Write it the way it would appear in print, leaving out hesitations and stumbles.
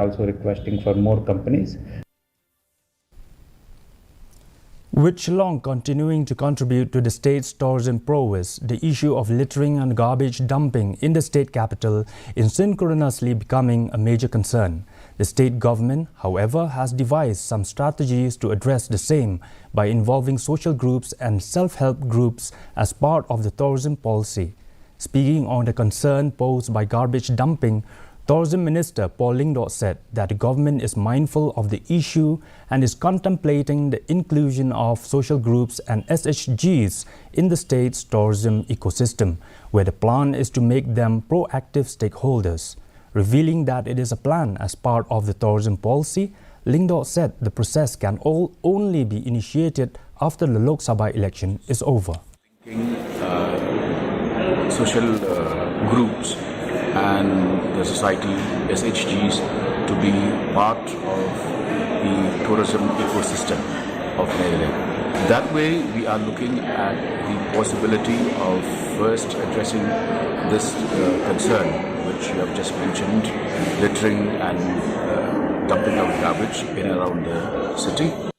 Also requesting for more companies. With Shillong continuing to contribute to the state's tourism prowess, the issue of littering and garbage dumping in the state capital is synchronously becoming a major concern. The state government, however, has devised some strategies to address the same by involving social groups and self-help groups as part of the tourism policy. Speaking on the concern posed by garbage dumping, Tourism Minister Paul Lingdot said that the government is mindful of the issue and is contemplating the inclusion of social groups and SHGs in the state's tourism ecosystem, where the plan is to make them proactive stakeholders. Revealing that it is a plan as part of the tourism policy, Lingdot said the process can only be initiated after the Lok Sabha election is over. Social groups and the society, SHGs, to be part of the tourism ecosystem of Meghalaya. That way, we are looking at the possibility of first addressing this concern, which you have just mentioned, littering and dumping of garbage in and around the city.